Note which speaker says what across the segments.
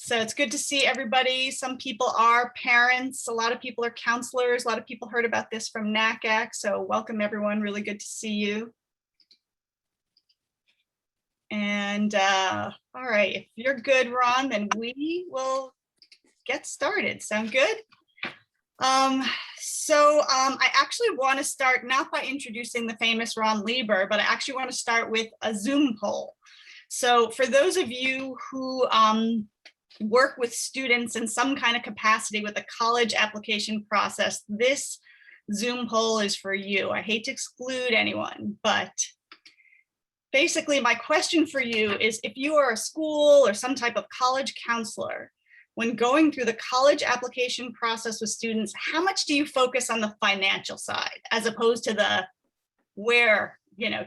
Speaker 1: So it's good to see everybody. Some people are parents, a lot of people are counselors, a lot of people heard about this from NACAC. So welcome everyone, really good to see you. And all right, if you're good, Ron, then we will get started. Sound good? I actually want to start not by introducing the famous Ron Lieber, but I actually want to start with a Zoom poll. So for those of you who work with students in some kind of capacity with the college application process, this Zoom poll is for you. I hate to exclude anyone, but basically my question for you is, if you are a school or some type of college counselor, when going through the college application process with students, how much do you focus on the financial side as opposed to the where,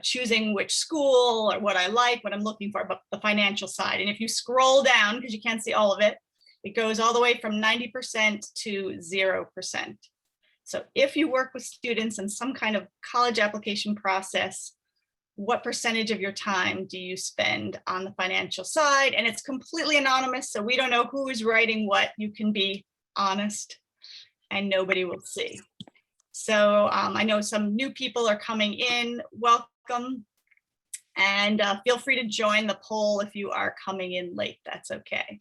Speaker 1: choosing which school or what I like, what I'm looking for, but the financial side? And if you scroll down, because you can't see all of it, it goes all the way from 90% to 0%. So if you work with students in some kind of college application process, what percentage of your time do you spend on the financial side? And it's completely anonymous, so we don't know who is writing what. You can be honest and nobody will see. So I know some new people are coming in. Welcome. And feel free to join the poll if you are coming in late. That's okay.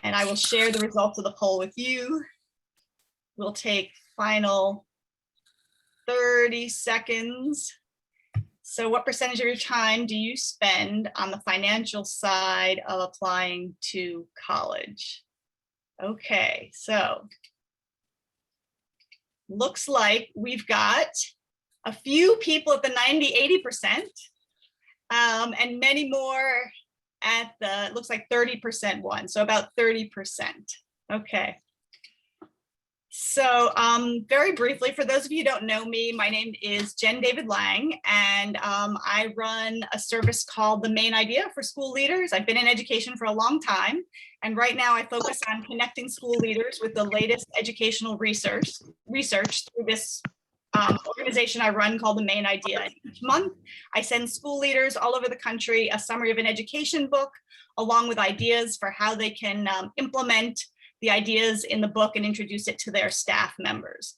Speaker 1: And I will share the results of the poll with you. We'll take final 30 seconds. So what percentage of your time do you spend on the financial side of applying to college? Okay, so looks like we've got a few people at the 90–80%, and many more at the, looks like 30% one, so about 30%. Okay. So very briefly, for those of you who don't know me, my name is Jen David Lang, and I run a service called The Main Idea for school leaders. I've been in education for a long time, and right now I focus on connecting school leaders with the latest educational research through this organization I run called The Main Idea. Each month, I send school leaders all over the country a summary of an education book, along with ideas for how they can implement the ideas in the book and introduce it to their staff members.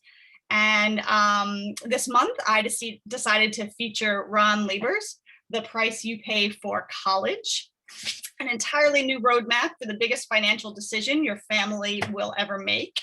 Speaker 1: And this month, I decided to feature Ron Lieber's The Price You Pay for College, an entirely new roadmap for the biggest financial decision your family will ever make.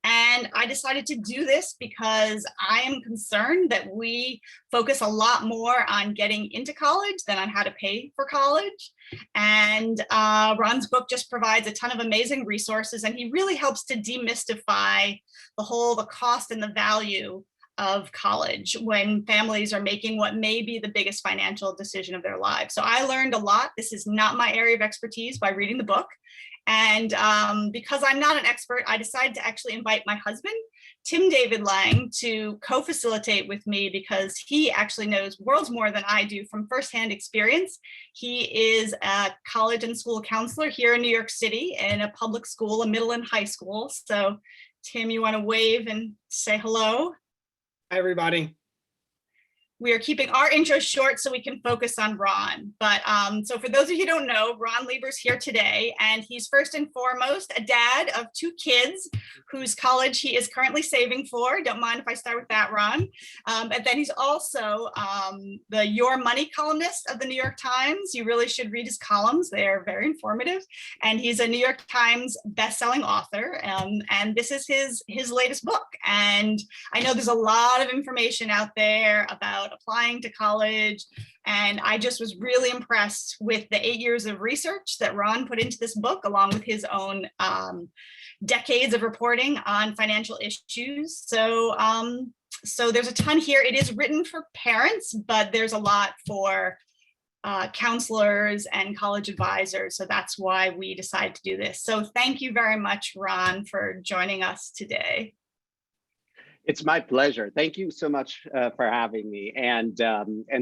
Speaker 1: And I decided to do this because I am concerned that we focus a lot more on getting into college than on how to pay for college. And Ron's book just provides a ton of amazing resources, and he really helps to demystify the cost and the value of college when families are making what may be the biggest financial decision of their lives. So I learned a lot. This is not my area of expertise by reading the book. And because I'm not an expert, I decided to actually invite my husband, Tim David Lang, to co-facilitate with me, because he actually knows worlds more than I do from firsthand experience. He is a college and school counselor here in New York City in a public school, a middle and high school. So Tim, you want to wave and say hello?
Speaker 2: Hi, everybody.
Speaker 1: We are keeping our intro short so we can focus on Ron. But so for those of you who don't know, Ron Lieber's here today, and he's first and foremost a dad of 2 kids whose college he is currently saving for. Don't mind if I start with that, Ron. And then he's also the Your Money columnist of the New York Times. You really should read his columns. They are very informative. And he's a New York Times bestselling author. And this is his latest book. And I know there's a lot of information out there about applying to college, and I just was really impressed with the 8 years of research that Ron put into this book, along with his own decades of reporting on financial issues. So there's a ton here. It is written for parents, but there's a lot for counselors and college advisors. So that's why we decided to do this. So thank you very much, Ron, for joining us today.
Speaker 3: It's my pleasure. Thank you so much for having me, and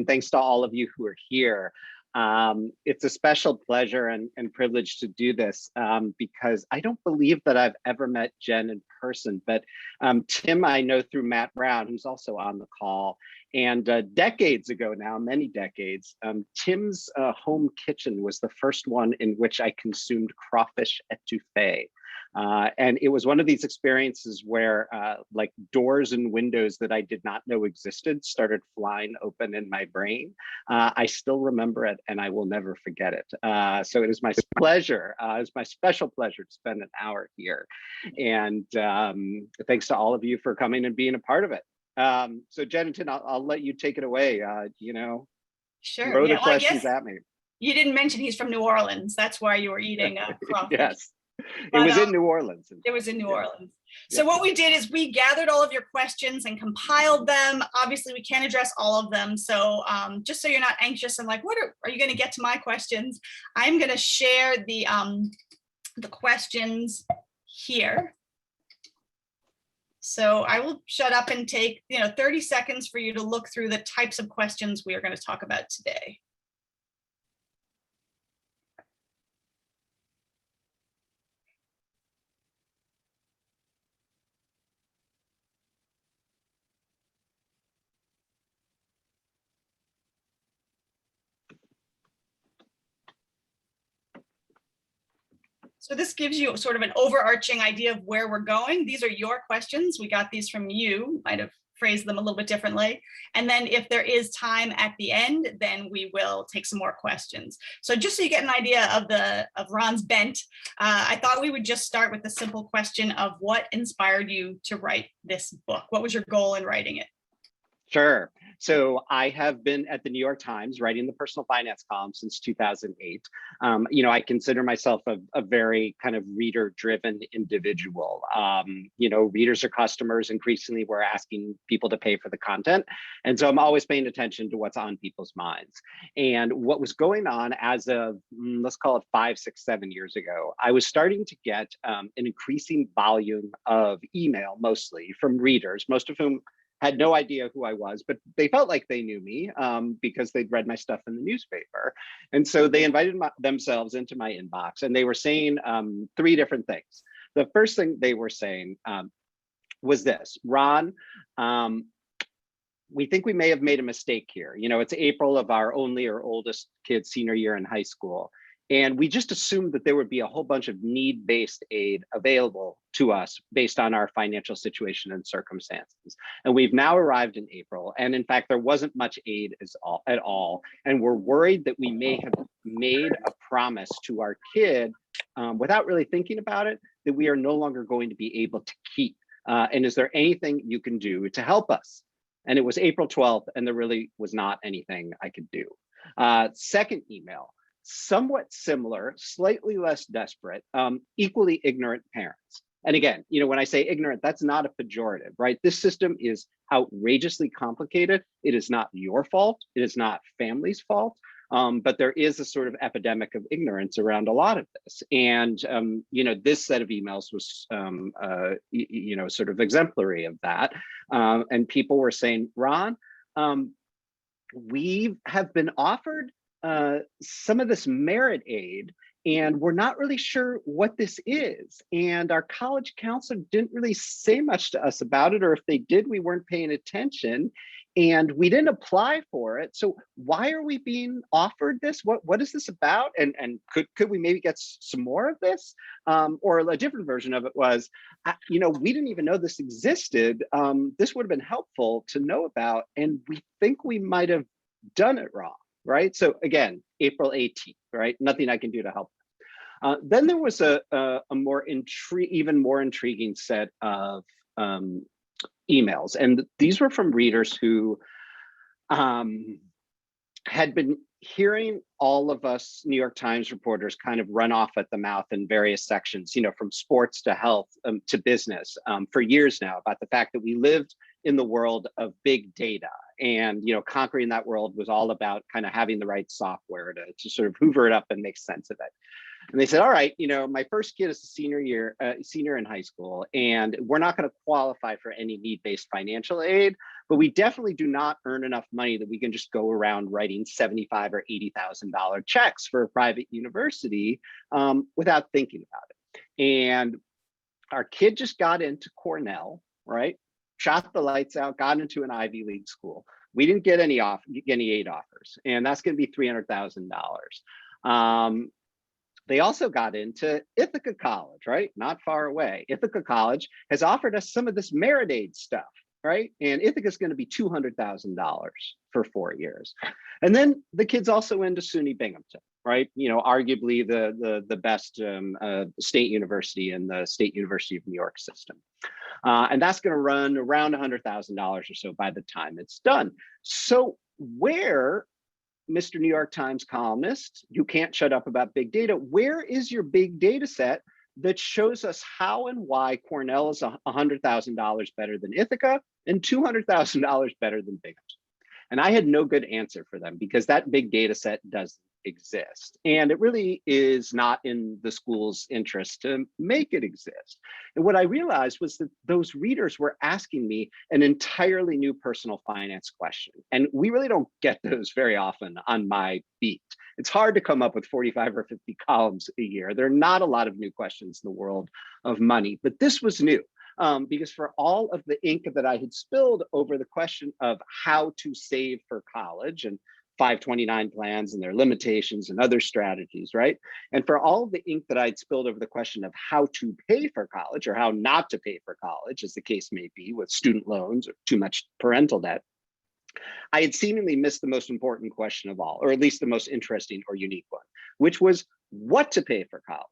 Speaker 3: thanks to all of you who are here. It's a special pleasure and privilege to do this because I don't believe that I've ever met Jen in person, but Tim I know through Matt Brown, who's also on the call. And decades ago now, many decades, Tim's home kitchen was the first one in which I consumed crawfish etouffee. And it was one of these experiences where like doors and windows that I did not know existed started flying open in my brain. I still remember it and I will never forget it. So it is my pleasure, it's my special pleasure to spend an hour here. And thanks to all of you for coming and being a part of it. So Jenington, I'll let you take it away.
Speaker 1: Sure.
Speaker 3: Throw
Speaker 1: Yeah,
Speaker 3: the questions at me.
Speaker 1: You didn't mention he's from New Orleans. That's why you were eating crawfish.
Speaker 3: Yes.
Speaker 1: But,
Speaker 3: it was in New Orleans.
Speaker 1: It was in New Orleans. So what we did is we gathered all of your questions and compiled them. Obviously, we can't address all of them. So just so you're not anxious and like, what are you going to get to my questions? I'm going to share the questions here. So I will shut up and take 30 seconds for you to look through the types of questions we are going to talk about today. So this gives you sort of an overarching idea of where we're going. These are your questions. We got these from you, might have phrased them a little bit differently. And then if there is time at the end, then we will take some more questions. So just so you get an idea of Ron's bent, I thought we would just start with the simple question of what inspired you to write this book? What was your goal in writing it?
Speaker 3: Sure. So I have been at the New York Times writing the personal finance column since 2008. I consider myself a very kind of reader-driven individual. Readers are customers. Increasingly, we're asking people to pay for the content. And so I'm always paying attention to what's on people's minds. And what was going on as of, let's call it 5, 6, 7 years ago, I was starting to get an increasing volume of email, mostly from readers, most of whom had no idea who I was, but they felt like they knew me because they'd read my stuff in the newspaper. And so they invited themselves into my inbox and they were saying 3 different things. The first thing they were saying was this: Ron, we think we may have made a mistake here. It's April of our only or oldest kid's senior year in high school. And we just assumed that there would be a whole bunch of need-based aid available to us based on our financial situation and circumstances. And we've now arrived in April. And in fact, there wasn't much aid at all. And we're worried that we may have made a promise to our kid without really thinking about it, that we are no longer going to be able to keep. And is there anything you can do to help us? And it was April 12th, and there really was not anything I could do. Second email. Somewhat similar, slightly less desperate, equally ignorant parents. And again, when I say ignorant, that's not a pejorative, right? This system is outrageously complicated. It is not your fault. It is not family's fault. But there is a sort of epidemic of ignorance around a lot of this. And, this set of emails was, sort of exemplary of that. And people were saying, Ron, we have been offered some of this merit aid, and we're not really sure what this is. And our college counselor didn't really say much to us about it, or if they did, we weren't paying attention, and we didn't apply for it. So why are we being offered this? What is this about? And could we maybe get some more of this? Or a different version of it was, we didn't even know this existed. This would have been helpful to know about, and we think we might have done it wrong. Right. So again, April 18th, right? Nothing I can do to help. Then there was a even more intriguing set of emails. And these were from readers who had been hearing all of us New York Times reporters kind of run off at the mouth in various sections, from sports to health to business for years now, about the fact that we lived in the world of big data. And, conquering that world was all about kind of having the right software to sort of hoover it up and make sense of it. And they said, all right, my first kid is a senior in high school, and we're not going to qualify for any need-based financial aid, but we definitely do not earn enough money that we can just go around writing $75,000 or $80,000 checks for a private university without thinking about it. And our kid just got into Cornell, right? Shot the lights out, got into an Ivy League school. We didn't get any aid offers, and that's going to be $300,000. They also got into Ithaca College, right? Not far away. Ithaca College has offered us some of this merit aid stuff, right? And Ithaca is going to be $200,000 for 4 years. And then the kids also went to SUNY Binghamton, right? Arguably the best state university in the State University of New York system. And that's going to run around $100,000 or so by the time it's done. So where, Mr. New York Times columnist, you can't shut up about big data, where is your big data set that shows us how and why Cornell is $100,000 better than Ithaca and $200,000 better than Binghamton? And I had no good answer for them because that big data set doesn't exist. And it really is not in the school's interest to make it exist. And what I realized was that those readers were asking me an entirely new personal finance question. And we really don't get those very often on my beat. It's hard to come up with 45 or 50 columns a year. There are not a lot of new questions in the world of money, but this was new. Because for all of the ink that I had spilled over the question of how to save for college and 529 plans and their limitations and other strategies, right? And for all of the ink that I'd spilled over the question of how to pay for college or how not to pay for college, as the case may be with student loans or too much parental debt, I had seemingly missed the most important question of all, or at least the most interesting or unique one, which was what to pay for college.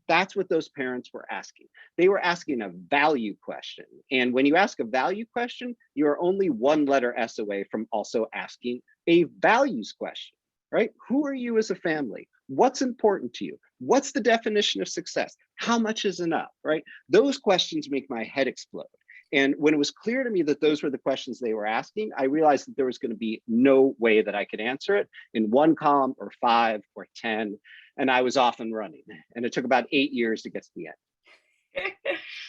Speaker 3: That's what those parents were asking. They were asking a value question. And when you ask a value question, you're only one letter S away from also asking a values question, right? Who are you as a family? What's important to you? What's the definition of success? How much is enough, right? Those questions make my head explode. And when it was clear to me that those were the questions they were asking, I realized that there was going to be no way that I could answer it in one column or 5 or 10. And I was off and running. And it took about 8 years to get to the end.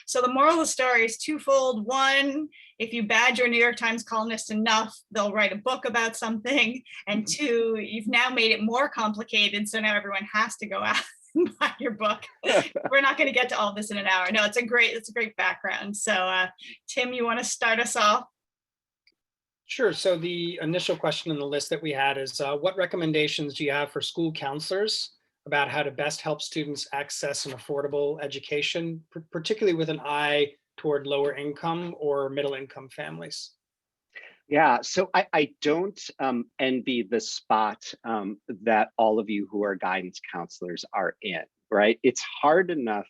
Speaker 1: So the moral of the story is twofold. One, if you badge your New York Times columnist enough, they'll write a book about something. And two, you've now made it more complicated. So now everyone has to go out and buy your book. We're not going to get to all this in an hour. No, it's a great background. So Tim, you want to start us off?
Speaker 2: Sure. So the initial question on the list that we had is what recommendations do you have for school counselors about how to best help students access an affordable education, particularly with an eye toward lower income or middle income families?
Speaker 3: Yeah, so I don't envy the spot that all of you who are guidance counselors are in, right? It's hard enough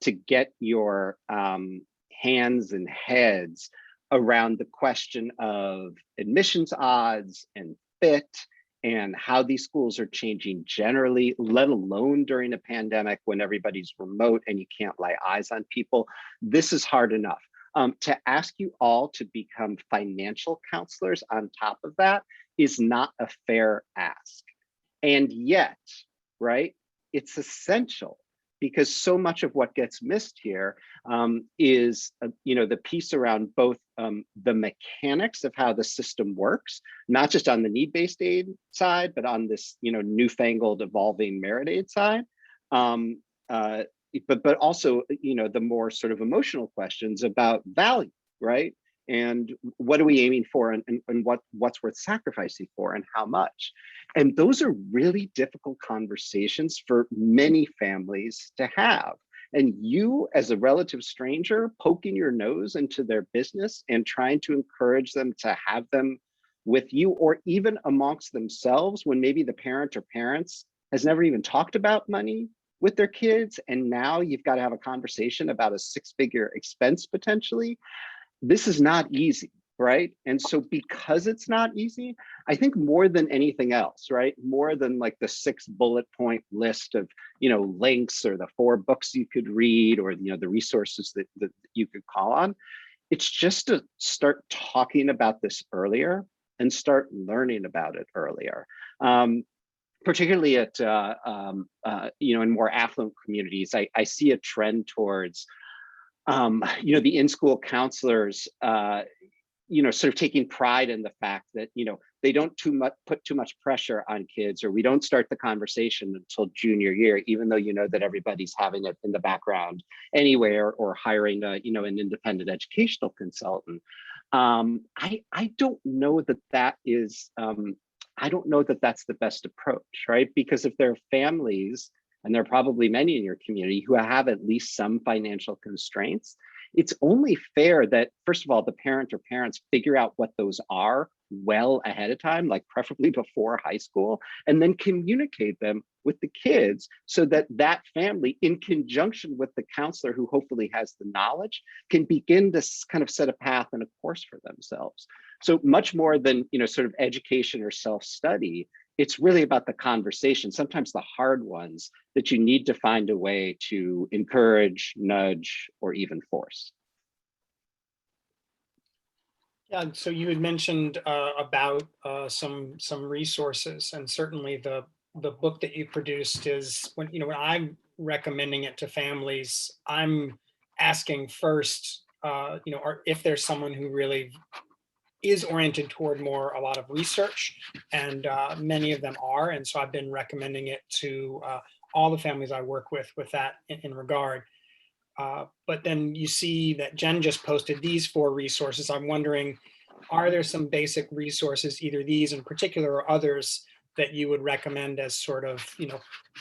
Speaker 3: to get your hands and heads around the question of admissions odds and fit and how these schools are changing generally, let alone during a pandemic when everybody's remote and you can't lay eyes on people. This is hard enough. To ask you all to become financial counselors on top of that is not a fair ask. And yet, right, it's essential because so much of what gets missed here is, the piece around both the mechanics of how the system works, not just on the need-based aid side, but on this, newfangled evolving merit aid side. But also, the more sort of emotional questions about value, right? And what are we aiming for and what's worth sacrificing for and how much? And those are really difficult conversations for many families to have. And you as a relative stranger poking your nose into their business and trying to encourage them to have them with you or even amongst themselves when maybe the parent or parents has never even talked about money with their kids. And now you've got to have a conversation about a 6-figure expense potentially. This is not easy, right? And so because it's not easy, I think more than anything else, right? More than like the 6 bullet point list of, links or the 4 books you could read or, the resources that you could call on. It's just to start talking about this earlier and start learning about it earlier. particularly at in more affluent communities, I see a trend towards the in-school counselors sort of taking pride in the fact that they don't put too much pressure on kids, or we don't start the conversation until junior year, even though that everybody's having it in the background anywhere, or hiring an independent educational consultant. I don't know that is I don't know that that's the best approach, right? Because if there are families, and there are probably many in your community, who have at least some financial constraints, it's only fair that, first of all, the parent or parents figure out what those are well ahead of time, like preferably before high school, and then communicate them with the kids, so that that family, in conjunction with the counselor who hopefully has the knowledge, can begin to kind of set a path and a course for themselves. So much more than sort of education or self-study, it's really about the conversation, sometimes the hard ones, that you need to find a way to encourage, nudge, or even force.
Speaker 2: Yeah, so you had mentioned about some resources, and certainly the book that you produced is, when I'm recommending it to families, I'm asking first, if there's someone who really is oriented toward a lot of research, and many of them are, and so I've been recommending it to all the families I work with that in regard. But then you see that Jen just posted these 4 resources. I'm wondering, are there some basic resources, either these in particular or others, that you would recommend as sort of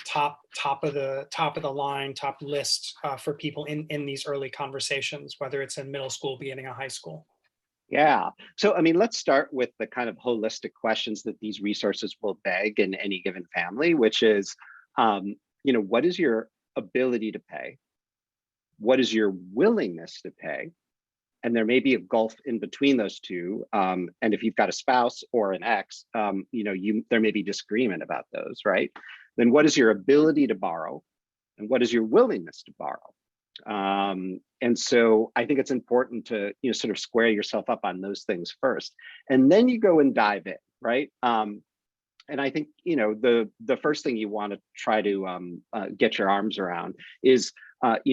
Speaker 2: top of the line, top list for people in these early conversations, whether it's in middle school, beginning of high school?
Speaker 3: Yeah. So, I mean, let's start with the kind of holistic questions that these resources will beg in any given family, which is, what is your ability to pay? What is your willingness to pay? And there may be a gulf in between those two. And if you've got a spouse or an ex, there may be disagreement about those, right? Then what is your ability to borrow? And what is your willingness to borrow? And so I think it's important to sort of square yourself up on those things first, and then you go and dive in, right? And I think the first thing you want to try to get your arms around is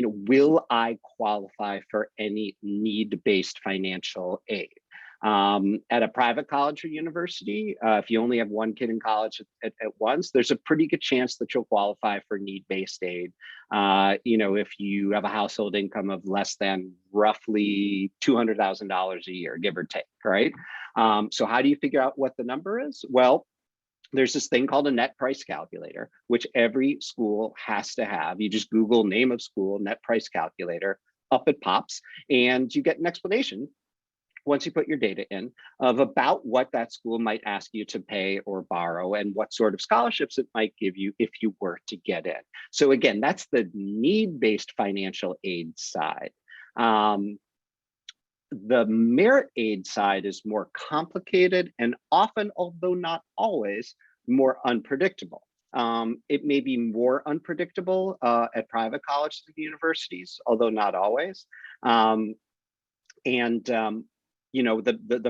Speaker 3: will I qualify for any need-based financial aid? At a private college or university, if you only have one kid in college at once, there's a pretty good chance that you'll qualify for need-based aid. If you have a household income of less than roughly $200,000 a year, give or take, right? So how do you figure out what the number is? Well, there's this thing called a net price calculator, which every school has to have. You just Google name of school, net price calculator, up it pops, and you get an explanation once you put your data in of about what that school might ask you to pay or borrow, and what sort of scholarships it might give you if you were to get in. So again, that's the need-based financial aid side. The merit aid side is more complicated, and often, although not always, more unpredictable. It may be more unpredictable at private colleges and universities, although not always. The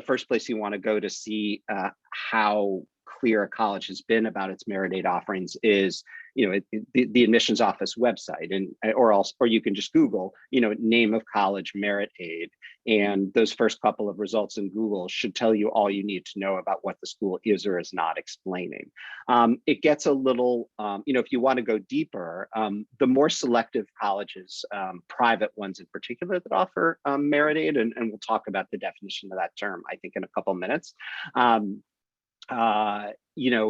Speaker 3: first place you want to go to see how clear a college has been about its merit aid offerings is the admissions office website, and or you can just Google name of college merit aid, and those first couple of results in Google should tell you all you need to know about what the school is or is not explaining. It gets a little if you want to go deeper, the more selective colleges, private ones in particular, that offer merit aid, and we'll talk about the definition of that term I think in a couple minutes.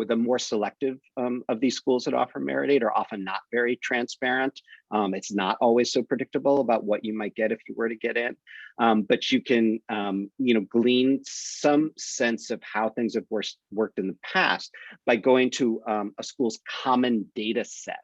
Speaker 3: The more selective of these schools that offer merit aid are often not very transparent. It's not always so predictable about what you might get if you were to get in, but you can glean some sense of how things have worked in the past by going to a school's common data set.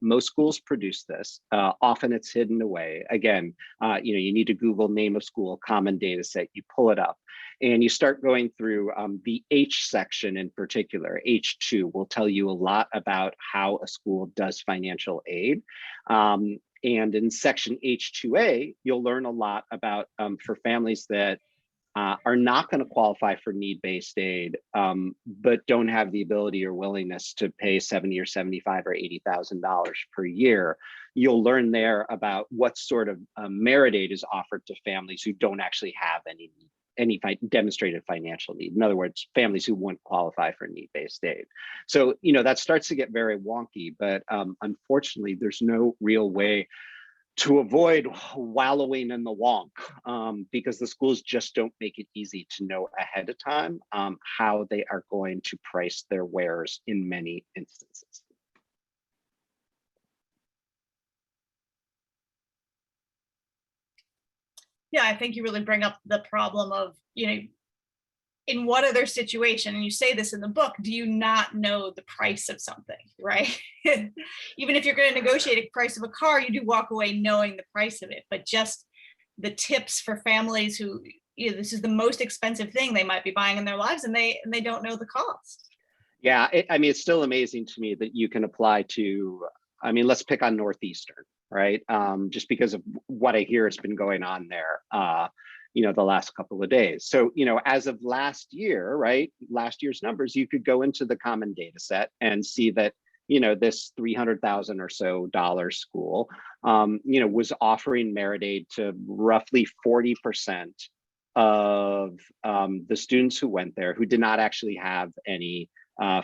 Speaker 3: Most schools produce this. Often it's hidden away. Again, you need to Google name of school, common data set. You pull it up, and you start going through the H section in particular. H2 will tell you a lot about how a school does financial aid. And in section H2A, you'll learn a lot about for families that are not going to qualify for need-based aid, but don't have the ability or willingness to pay $70 or $75 or $80,000 per year. You'll learn there about what sort of merit aid is offered to families who don't actually have any demonstrated financial need. In other words, families who wouldn't qualify for need-based aid. So, that starts to get very wonky, but unfortunately, there's no real way to avoid wallowing in the wonk, because the schools just don't make it easy to know ahead of time how they are going to price their wares in many instances.
Speaker 1: Yeah, I think you really bring up the problem of, in what other situation, and you say this in the book, do you not know the price of something, right? Even if you're going to negotiate a price of a car, you do walk away knowing the price of it, but just the tips for families who, this is the most expensive thing they might be buying in their lives, and they don't know the cost.
Speaker 3: Yeah, it's still amazing to me that you can apply to, let's pick on Northeastern, right? Just because of what I hear has been going on there, the last couple of days. So, as of last year, right, last year's numbers, you could go into the common data set and see that, this $300,000 or so school, was offering merit aid to roughly 40% of the students who went there who did not actually have any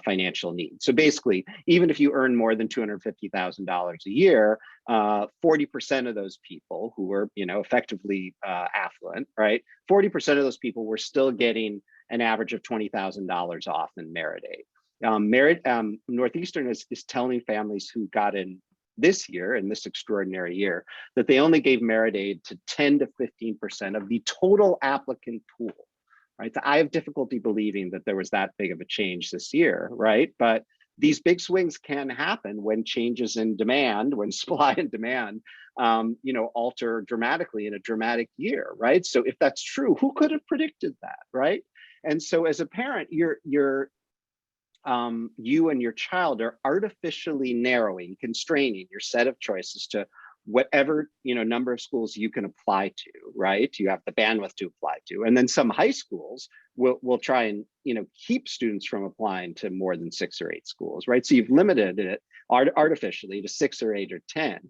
Speaker 3: financial need. So basically, even if you earn more than $250,000 a year, 40% of those people who were, effectively affluent, right? 40% of those people were still getting an average of $20,000 off in merit aid. Northeastern is telling families who got in this year, in this extraordinary year, that they only gave merit aid to 10 to 15% of the total applicant pool. Right. I have difficulty believing that there was that big of a change this year, right? But these big swings can happen when changes in demand, when supply and demand, alter dramatically in a dramatic year, right? So if that's true, who could have predicted that, right? And so as a parent, you and your child are artificially narrowing, constraining your set of choices to whatever number of schools you can apply to, right? You have the bandwidth to apply to, and then some high schools will try and keep students from applying to more than 6 or 8 schools, right? So you've limited it artificially to 6 or 8 or 10,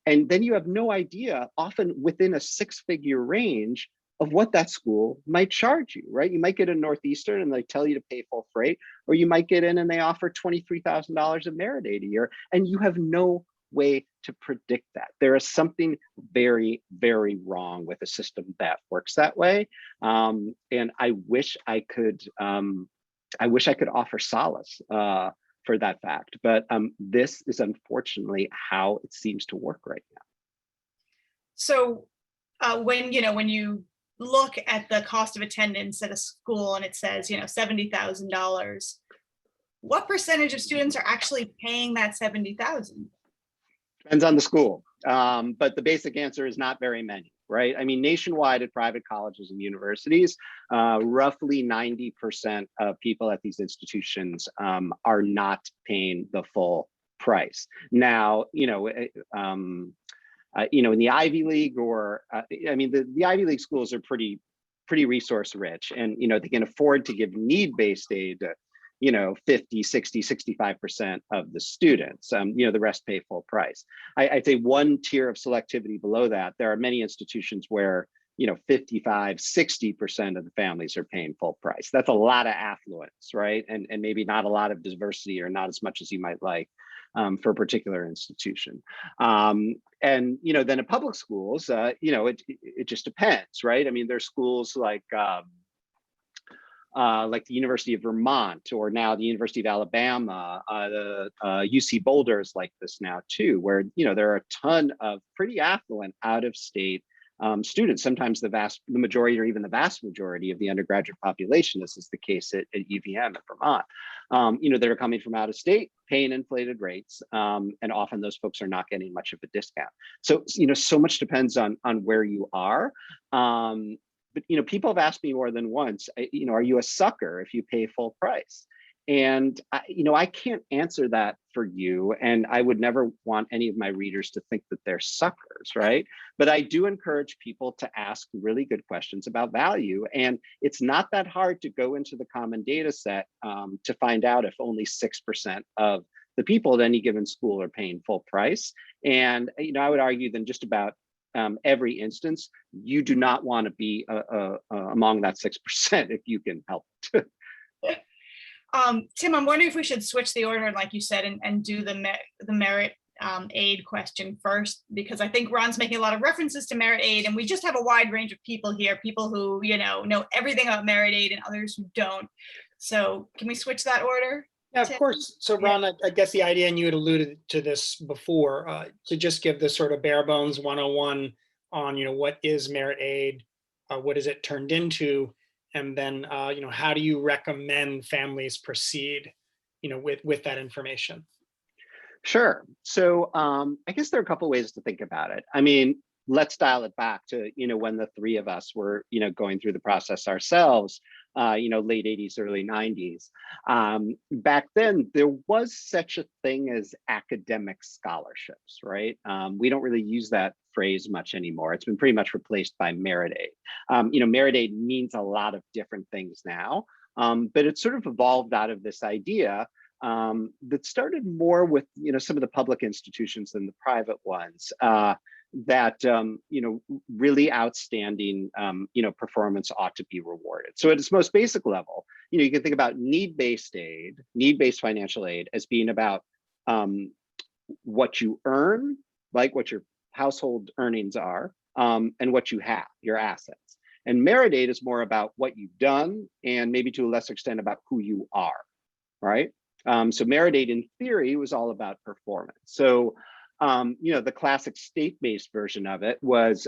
Speaker 3: and then you have no idea, often within a 6-figure range, of what that school might charge you, right? You might get a Northeastern and they tell you to pay full freight, or you might get in and they offer $23,000 of merit aid a year, and you have no way to predict that. There is something very, very wrong with a system that works that way. And I wish I could offer solace for that fact, but this is unfortunately how it seems to work right now.
Speaker 1: So when you look at the cost of attendance at a school and it says, $70,000, what percentage of students are actually paying that $70,000?
Speaker 3: Depends on the school, but the basic answer is not very many, right? Nationwide at private colleges and universities, roughly 90% of people at these institutions are not paying the full price. Now, in the Ivy League, or the Ivy League schools are pretty resource rich, and they can afford to give need-based aid to 50, 60, 65% of the students. The rest pay full price. I'd say one tier of selectivity below that, there are many institutions where 55, 60% of the families are paying full price. That's a lot of affluence, right? And maybe not a lot of diversity, or not as much as you might like for a particular institution. And then in public schools, it just depends, right? There's schools like the University of Vermont, or now the University of Alabama, the UC Boulder is like this now too, where there are a ton of pretty affluent out-of-state students. Sometimes the majority, or even the vast majority of the undergraduate population, this is the case at UVM at Vermont, that are coming from out of state, paying inflated rates, and often those folks are not getting much of a discount. So so much depends on where you are. But people have asked me more than once, are you a sucker if you pay full price? And I can't answer that for you, and I would never want any of my readers to think that they're suckers, right? But I do encourage people to ask really good questions about value, and it's not that hard to go into the common data set to find out if only 6% of the people at any given school are paying full price. And I would argue then just about every instance, you do not want to be among that 6% if you can help it.
Speaker 1: Tim, I'm wondering if we should switch the order, like you said, and do the merit aid question first, because I think Ron's making a lot of references to merit aid, and we just have a wide range of people here, people who, know everything about merit aid and others who don't. So can we switch that order?
Speaker 2: Yeah, of
Speaker 1: Tim?
Speaker 2: course. So Ron, I guess the idea, and you had alluded to this before, to just give the sort of bare bones 101 on, what is merit aid, what is it turned into, and then, how do you recommend families proceed, with that information?
Speaker 3: Sure. So I guess there are a couple ways to think about it. I mean, let's dial it back to, when the three of us were, going through the process ourselves, late 80s, early 90s. Back then, there was such a thing as academic scholarships, right? We don't really use that phrase much anymore. It's been pretty much replaced by merit aid. Merit aid means a lot of different things now, but it sort of evolved out of this idea that started more with some of the public institutions than the private ones, that really outstanding performance ought to be rewarded. So at its most basic level, you can think about need-based aid, need-based financial aid, as being about what you earn, like what your household earnings are, and what you have, your assets. And merit aid is more about what you've done, and maybe to a lesser extent about who you are, right? So merit aid in theory was all about performance. So, the classic state-based version of it was,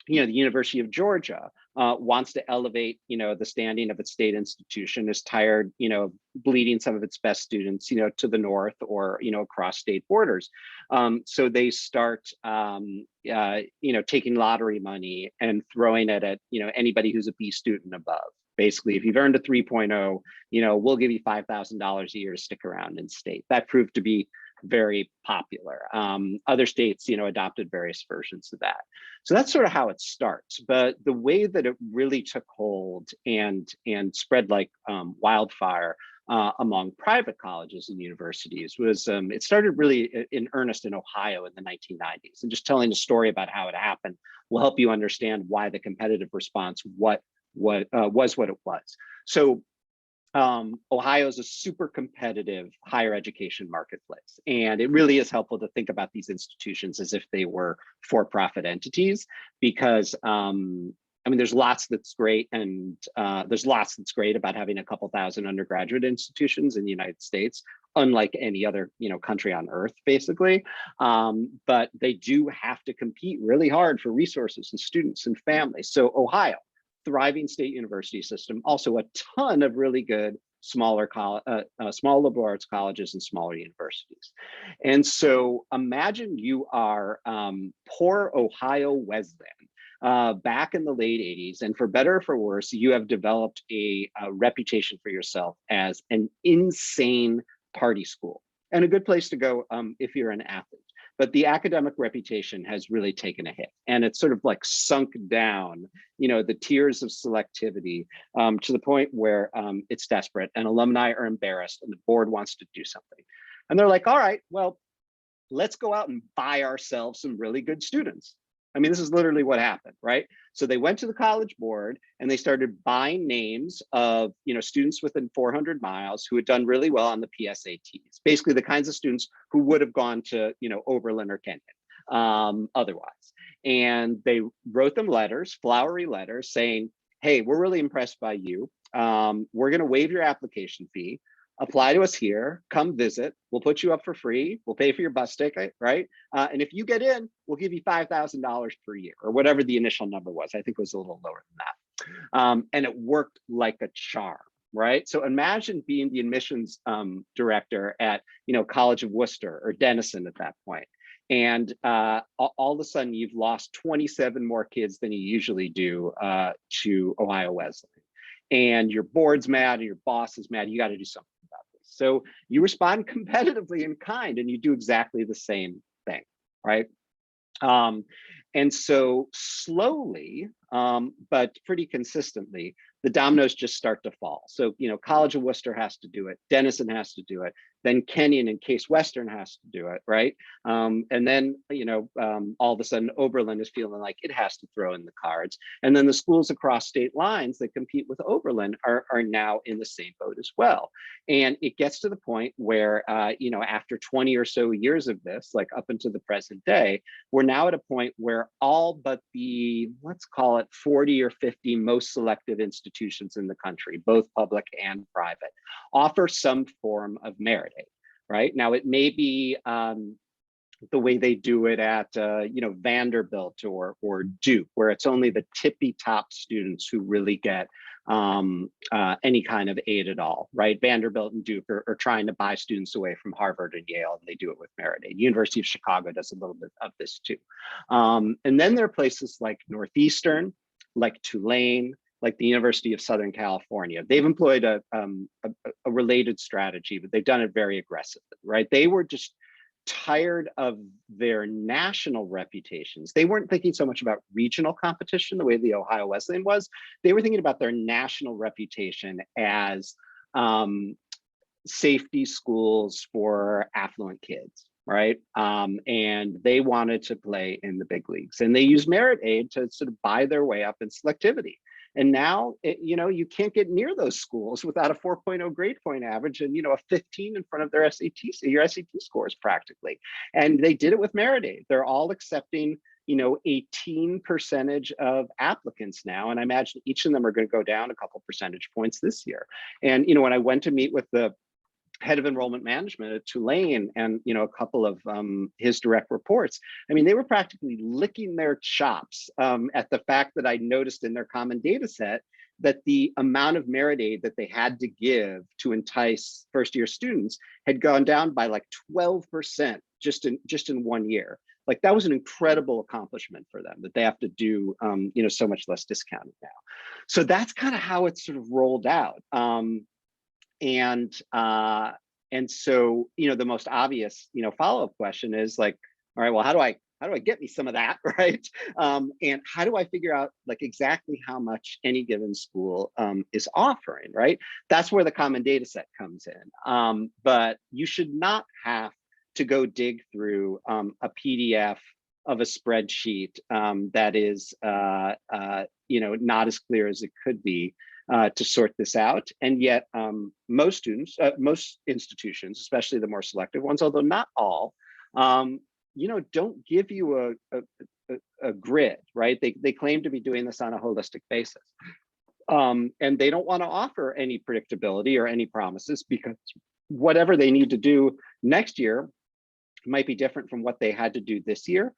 Speaker 3: the University of Georgia wants to elevate, the standing of its state institution, is tired, bleeding some of its best students, to the north or, across state borders. So they start, taking lottery money and throwing it at, anybody who's a B student above. Basically, if you've earned a 3.0, we'll give you $5,000 a year to stick around in state. That proved to be very popular. Other states, adopted various versions of that. So that's sort of how it starts. But the way that it really took hold and spread like wildfire among private colleges and universities was it started really in earnest in Ohio in the 1990s. And just telling a story about how it happened will help you understand why the competitive response was what it was. So Ohio is a super competitive higher education marketplace. And it really is helpful to think about these institutions as if they were for-profit entities, because there's lots that's great, and there's lots that's great about having a couple thousand undergraduate institutions in the United States, unlike any other country on earth, basically. But they do have to compete really hard for resources and students and families. So Ohio, thriving state university system, also a ton of really good small liberal arts colleges and smaller universities. And so imagine you are poor Ohio Wesleyan back in the late 80s, and for better or for worse, you have developed a reputation for yourself as an insane party school and a good place to go if you're an athlete. But the academic reputation has really taken a hit, and it's sort of like sunk down, the tiers of selectivity to the point where it's desperate, and alumni are embarrassed, and the board wants to do something. And they're like, all right, well, let's go out and buy ourselves some really good students. I mean, this is literally what happened, right? So they went to the college board and they started buying names of, students within 400 miles who had done really well on the PSATs, basically the kinds of students who would have gone to, Oberlin or Kenyon otherwise. And they wrote them letters, flowery letters saying, hey, we're really impressed by you. We're going to waive your application fee. Apply to us here, come visit, we'll put you up for free, we'll pay for your bus ticket, right? And if you get in, we'll give you $5,000 per year, or whatever the initial number was. I think it was a little lower than that. And it worked like a charm, right? So imagine being the admissions director at, College of Worcester or Denison at that point. And all of a sudden you've lost 27 more kids than you usually do to Ohio Wesleyan. And your board's mad and your boss is mad. You got to do something So you respond competitively in kind, and you do exactly the same thing, right? And so slowly, but pretty consistently, the dominoes just start to fall. So, College of Worcester has to do it, Denison has to do it, then Kenyon and Case Western has to do it, right? And then, all of a sudden Oberlin is feeling like it has to throw in the cards. And then the schools across state lines that compete with Oberlin are now in the same boat as well. And it gets to the point where, after 20 or so years of this, like up into the present day, we're now at a point where all but the, let's call it 40 or 50 most selective institutions in the country, both public and private, offer some form of merit aid, right? Now, it may be the way they do it at Vanderbilt or Duke, where it's only the tippy top students who really get any kind of aid at all, right? Vanderbilt and Duke are trying to buy students away from Harvard and Yale, and they do it with merit aid. University of Chicago does a little bit of this too. And then there are places like Northeastern, like Tulane, like the University of Southern California. They've employed a related strategy, but they've done it very aggressively, right? They were just tired of their national reputations. They weren't thinking so much about regional competition the way the Ohio Wesleyan was. They were thinking about their national reputation as safety schools for affluent kids, right? And they wanted to play in the big leagues. And they used merit aid to sort of buy their way up in selectivity. And now, you can't get near those schools without a 4.0 grade point average and, a 15 in front of their your SAT scores practically. And they did it with merit aid. They're all accepting, a teen percentage of applicants now. And I imagine each of them are going to go down a couple percentage points this year. And, when I went to meet with the head of enrollment management at Tulane and a couple of his direct reports, I mean, they were practically licking their chops at the fact that I noticed in their common data set that the amount of merit aid that they had to give to entice first-year students had gone down by like 12% just in 1 year. Like, that was an incredible accomplishment for them, that they have to do so much less discounting now. So that's kind of how it's sort of rolled out. And so, the most obvious, follow-up question is like, all right, well, how do I get me some of that, right? And how do I figure out like exactly how much any given school is offering, right? That's where the common data set comes in. But you should not have to go dig through a PDF of a spreadsheet that is, not as clear as it could be to sort this out. And yet most institutions, especially the more selective ones, although not all, don't give you a grid, right? They claim to be doing this on a holistic basis. And they don't want to offer any predictability or any promises, because whatever they need to do next year might be different from what they had to do this year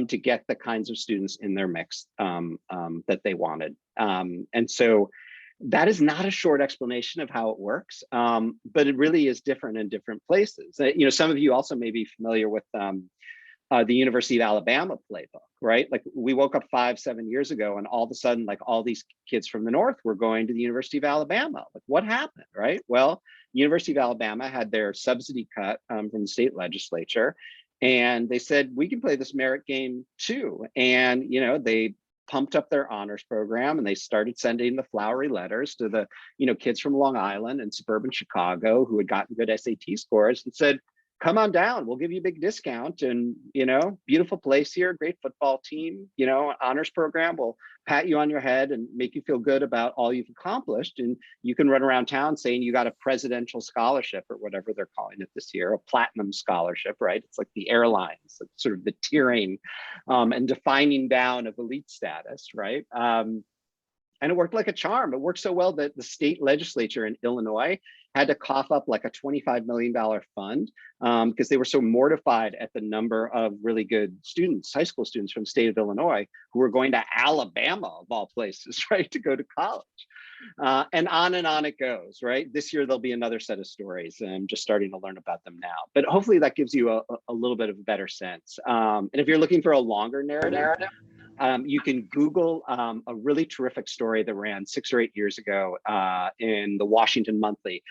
Speaker 3: to get the kinds of students in their mix that they wanted. And so that is not a short explanation of how it works, but it really is different in different places. Some of you also may be familiar with the University of Alabama playbook, right? Like, we woke up 5-7 years ago and all of a sudden, like, all these kids from the North were going to the University of Alabama. Like, what happened, right? Well, University of Alabama had their subsidy cut from the state legislature, and they said, we can play this merit game too. And, they pumped up their honors program, and they started sending the flowery letters to the, kids from Long Island and suburban Chicago who had gotten good SAT scores, and said, come on down, we'll give you a big discount, and, beautiful place here, great football team, honors program will pat you on your head and make you feel good about all you've accomplished. And you can run around town saying you got a presidential scholarship, or whatever they're calling it this year, a platinum scholarship, right? It's like the airlines, sort of the tiering and defining down of elite status, right? And it worked like a charm. It worked so well that the state legislature in Illinois had to cough up like a $25 million fund because they were so mortified at the number of really good students, high school students from the state of Illinois, who were going to Alabama, of all places, right, to go to college. And on it goes, right? This year, there'll be another set of stories, and I'm just starting to learn about them now. But hopefully that gives you a little bit of a better sense. And if you're looking for a longer narrative, You can Google a really terrific story that ran 6 or 8 years ago in the Washington Monthly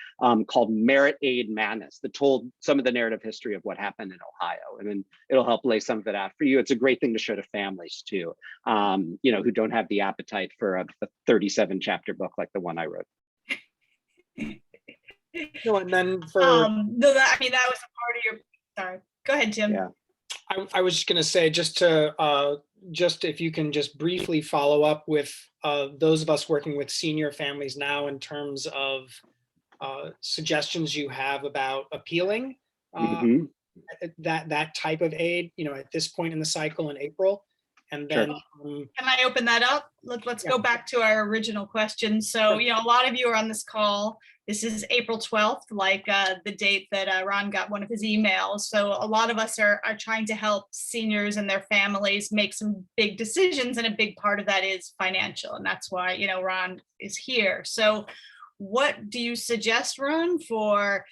Speaker 3: called Merit Aid Madness, that told some of the narrative history of what happened in Ohio. And then it'll help lay some of it out for you. It's a great thing to show to families too, who don't have the appetite for a 37 chapter book like the one I wrote.
Speaker 2: No, and then for
Speaker 1: no, that was a part of your, sorry, go ahead, Jim.
Speaker 3: Yeah.
Speaker 2: I was just going to say, just if you can just briefly follow up with those of us working with senior families now in terms of suggestions you have about appealing that type of aid, at this point in the cycle in April. And then
Speaker 1: can I open that up? Let's go back to our original question. So, a lot of you are on this call. This is April 12th, like the date that Ron got one of his emails. So a lot of us are trying to help seniors and their families make some big decisions. And a big part of that is financial. And that's why, Ron is here. So what do you suggest, Ron, for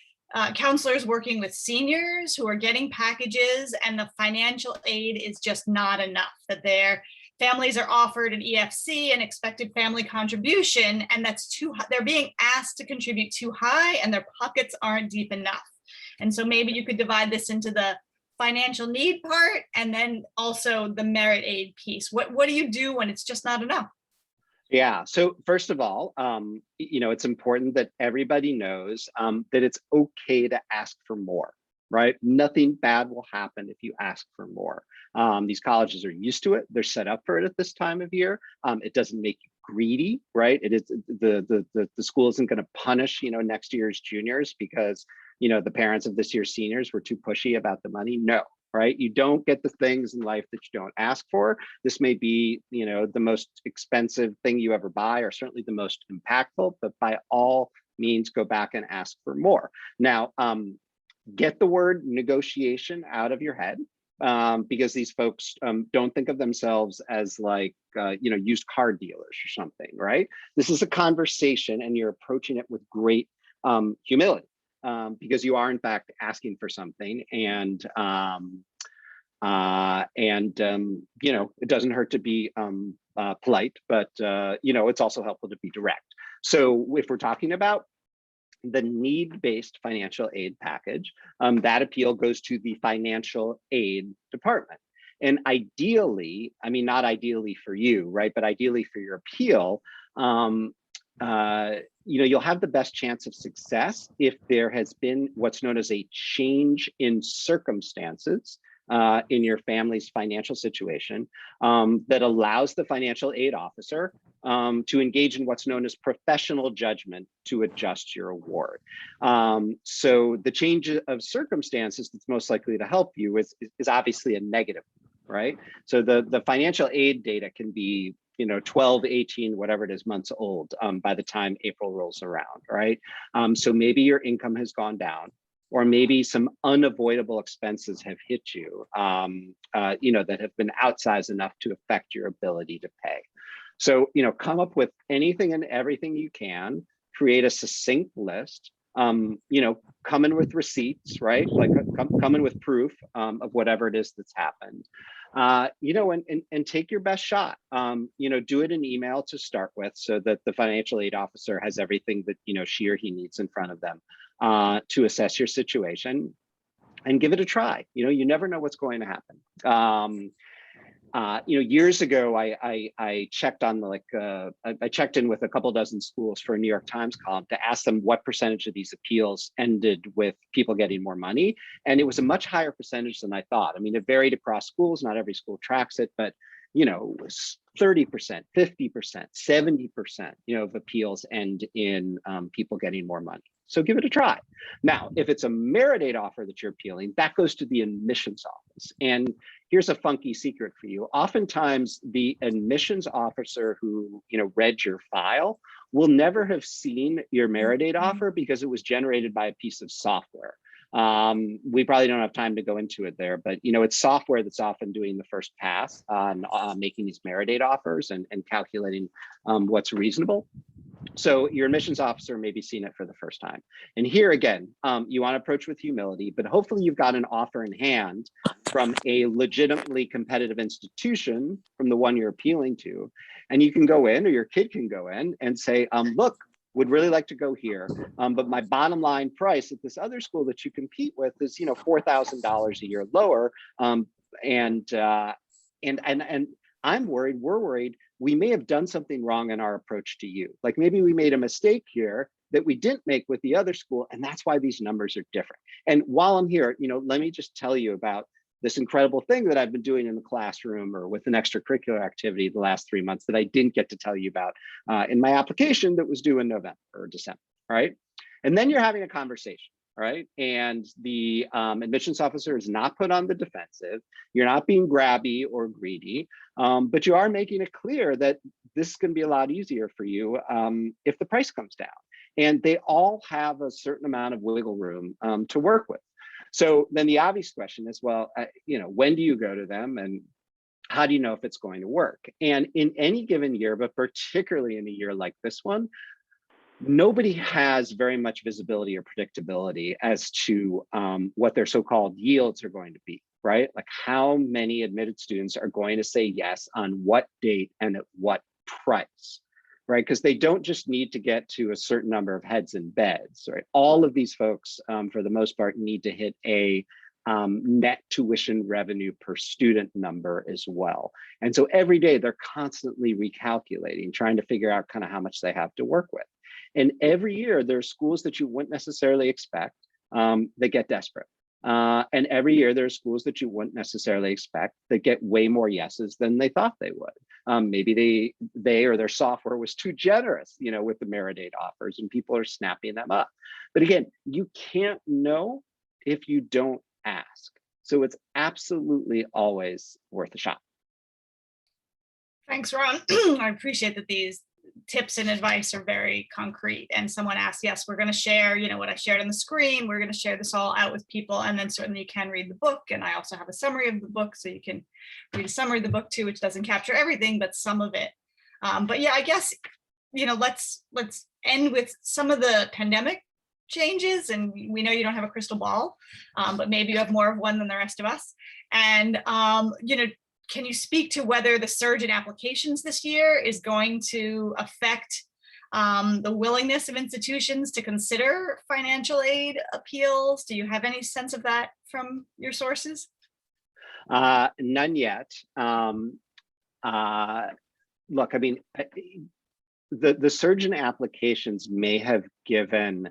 Speaker 1: counselors working with seniors who are getting packages and the financial aid is just not enough, that their families are offered an EFC, an expected family contribution, and that's too high. They're being asked to contribute too high and their pockets aren't deep enough. And so maybe you could divide this into the financial need part and then also the merit aid piece. What do you do when it's just not enough?
Speaker 3: Yeah. So first of all, it's important that everybody knows that it's okay to ask for more, right? Nothing bad will happen if you ask for more. These colleges are used to it. They're set up for it at this time of year. It doesn't make you greedy, right? It is the school isn't going to punish, next year's juniors because, the parents of this year's seniors were too pushy about the money. No. Right? You don't get the things in life that you don't ask for. This may be, the most expensive thing you ever buy, or certainly the most impactful, but by all means, go back and ask for more. Now, get the word negotiation out of your head, because these folks don't think of themselves as like, used car dealers or something, right? This is a conversation and you're approaching it with great humility. Because you are in fact asking for something, and it doesn't hurt to be polite, but it's also helpful to be direct. So if we're talking about the need-based financial aid package, that appeal goes to the financial aid department. And ideally, not ideally for you, right? But ideally for your appeal, you'll have the best chance of success if there has been what's known as a change in circumstances in your family's financial situation that allows the financial aid officer to engage in what's known as professional judgment to adjust your award. So the change of circumstances that's most likely to help you is obviously a negative, right? So the financial aid data can be 12, 18, whatever it is, months old by the time April rolls around, right? So maybe your income has gone down, or maybe some unavoidable expenses have hit you, that have been outsized enough to affect your ability to pay. So, come up with anything and everything you can, create a succinct list, come in with receipts, right? Like come in with proof of whatever it is that's happened. And take your best shot. Do it in email to start with, so that the financial aid officer has everything that she or he needs in front of them to assess your situation, and give it a try. You never know what's going to happen. Years ago, I checked on I checked in with a couple dozen schools for a New York Times column to ask them what percentage of these appeals ended with people getting more money. And it was a much higher percentage than I thought. It varied across schools. Not every school tracks it, but it was 30%, 50%, 70%, of appeals end in people getting more money. So give it a try. Now, if it's a merit aid offer that you're appealing, that goes to the admissions office. And here's a funky secret for you. Oftentimes, the admissions officer who read your file will never have seen your merit aid offer because it was generated by a piece of software. We probably don't have time to go into it there, but it's software that's often doing the first pass on making these merit aid offers and calculating what's reasonable. So your admissions officer may be seeing it for the first time. And here again, you want to approach with humility, but hopefully you've got an offer in hand from a legitimately competitive institution, from the one you're appealing to. And you can go in, or your kid can go in and say, look, would really like to go here, but my bottom line price at this other school that you compete with is, $4,000 a year lower. And I'm worried, we're worried, we may have done something wrong in our approach to you. Like maybe we made a mistake here that we didn't make with the other school, and that's why these numbers are different. And while I'm here, let me just tell you about this incredible thing that I've been doing in the classroom or with an extracurricular activity the last 3 months that I didn't get to tell you about in my application that was due in November or December, right? And then you're having a conversation. Right. And the admissions officer is not put on the defensive. You're not being grabby or greedy, but you are making it clear that this is going to be a lot easier for you if the price comes down. And they all have a certain amount of wiggle room to work with. So then the obvious question is, well, when do you go to them and how do you know if it's going to work? And in any given year, but particularly in a year like this one, nobody has very much visibility or predictability as to what their so-called yields are going to be, right? Like how many admitted students are going to say yes on what date and at what price, right? Because they don't just need to get to a certain number of heads and beds, right? All of these folks, for the most part, need to hit a net tuition revenue per student number as well. And so every day they're constantly recalculating, trying to figure out kind of how much they have to work with. And every year there are schools that you wouldn't necessarily expect that get desperate. And every year there are schools that you wouldn't necessarily expect that get way more yeses than they thought they would. Maybe they or their software was too generous, with the merit aid offers, and people are snapping them up. But again, you can't know if you don't ask. So it's absolutely always worth a shot.
Speaker 1: Thanks, Ron. I appreciate that these tips and advice are very concrete, and someone asked, yes, we're going to share, what I shared on the screen, we're going to share this all out with people, and then certainly you can read the book, and I also have a summary of the book, so you can read a summary of the book too, which doesn't capture everything, but some of it. But yeah, I guess, let's end with some of the pandemic changes, and we know you don't have a crystal ball, but maybe you have more of one than the rest of us. And can you speak to whether the surge in applications this year is going to affect the willingness of institutions to consider financial aid appeals? Do you have any sense of that from your sources?
Speaker 3: None yet. Look, I mean, the surge in applications may have given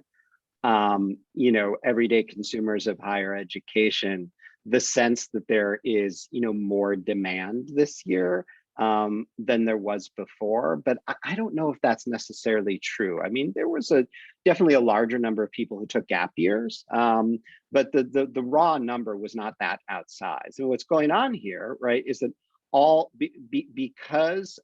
Speaker 3: everyday consumers of higher education the sense that there is, more demand this year than there was before. But I don't know if that's necessarily true. I mean, there was definitely a larger number of people who took gap years, but the raw number was not that outsized. So what's going on here, right, is that because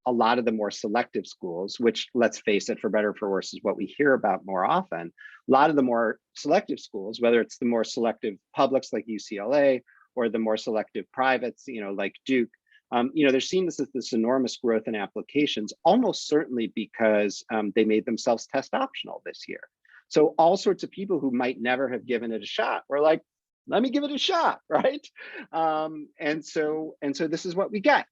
Speaker 3: a lot of the more selective schools, which, let's face it, for better or for worse, is what we hear about more often. A lot of the more selective schools, whether it's the more selective publics like UCLA or the more selective privates, like Duke, they're seeing this enormous growth in applications, almost certainly because they made themselves test optional this year. So all sorts of people who might never have given it a shot were like, let me give it a shot, right? And so this is what we get.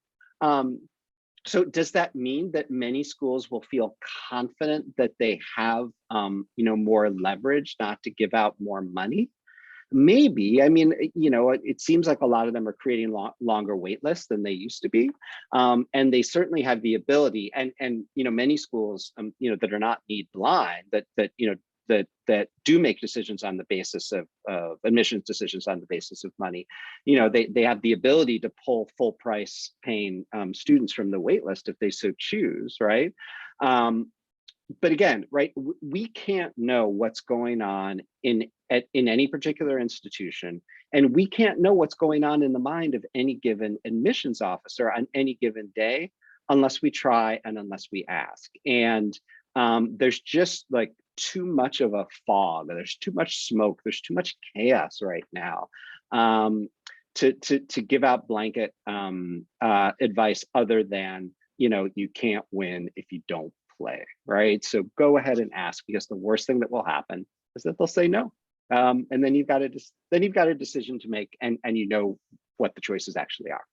Speaker 3: So does that mean that many schools will feel confident that they have, more leverage not to give out more money? Maybe. I mean, it seems like a lot of them are creating longer wait lists than they used to be, and they certainly have the ability. And many schools, that are not need blind, that do make decisions on the basis of admissions decisions on the basis of money. They have the ability to pull full price paying students from the wait list if they so choose, right? But again, right, we can't know what's going on in any particular institution, and we can't know what's going on in the mind of any given admissions officer on any given day unless we try and unless we ask. And there's just like too much of a fog. There's too much smoke. There's too much chaos right now to give out blanket advice other than, you can't win if you don't play, right? So go ahead and ask, because the worst thing that will happen is that they'll say no. And then you've got a decision to make, and you know what the choices actually are.